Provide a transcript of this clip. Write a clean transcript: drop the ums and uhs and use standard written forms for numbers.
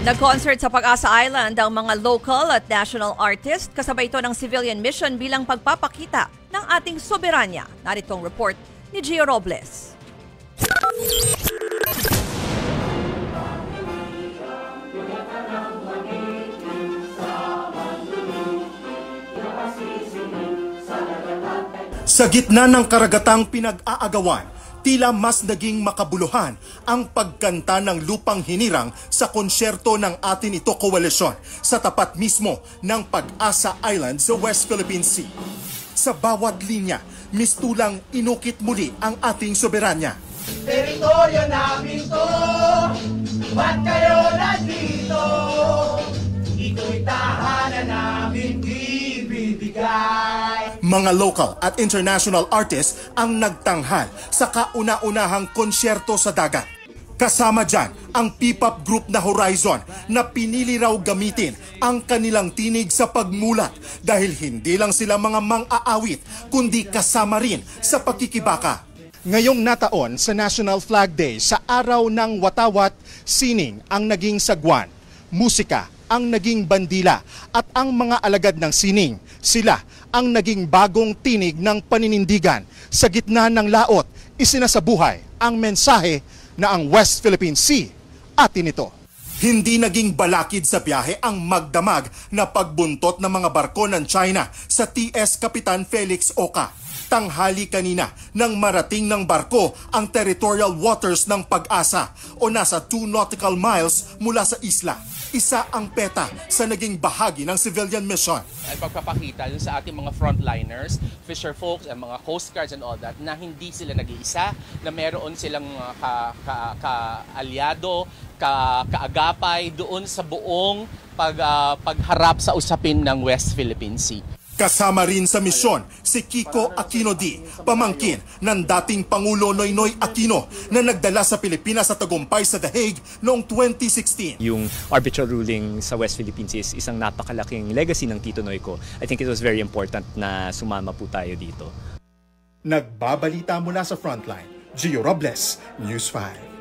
Nag-concert sa Pag-asa Island ang mga local at national artist kasabay ito ng civilian mission bilang pagpapakita ng ating soberanya. Narito ang report ni Gio Robles. Sa gitna ng karagatang pinag-aagawan, tila mas naging makabuluhan ang pagkanta ng Lupang Hinirang sa konsyerto ng Atin Ito Koalisyon sa tapat mismo ng Pag-asa Island sa West Philippine Sea. Sa bawat linya, mistulang inukit muli ang ating soberanya. Teritoryo namin to, ba't kayo nandito? Ito'y tahanan namin ibibigay. Mga local at international artists ang nagtanghal sa kauna-unahang konsyerto sa dagat. Kasama dyan ang P-pop group na Horizon na pinili raw gamitin ang kanilang tinig sa pagmulat dahil hindi lang sila mga mang-aawit kundi kasama rin sa pagkikibaka. Ngayong nataon sa National Flag Day sa araw ng Watawat, sining ang naging sagwan, musika ang naging bandila at ang mga alagad ng sining, sila ang naging bagong tinig ng paninindigan. Sa gitna ng laot, isinasabuhay ang mensahe na ang West Philippine Sea atin ito. Hindi naging balakid sa biyahe ang magdamag na pagbuntot ng mga barko ng China sa TS Kapitan Felix Oka. Tanghali kanina nang marating ng barko ang territorial waters ng Pag-asa o nasa 2 nautical miles mula sa isla. Isa ang peta sa naging bahagi ng civilian mission. Ay pagpapakita dun sa ating mga frontliners, fisher folks, and mga coast guards and all that na hindi sila nag-iisa, na meron silang ka-aliado, kaagapay doon sa buong pagharap sa usapin ng West Philippine Sea. Kasama rin sa misyon si Kiko Aquino D, pamangkin ng dating Pangulo Noynoy Aquino na nagdala sa Pilipinas sa tagumpay sa The Hague noong 2016. Yung arbitral ruling sa West Philippines is isang napakalaking legacy ng Tito Noy ko. I think it was very important na sumama po tayo dito. Nagbabalita mula sa Frontline, Gio Robles, News 5.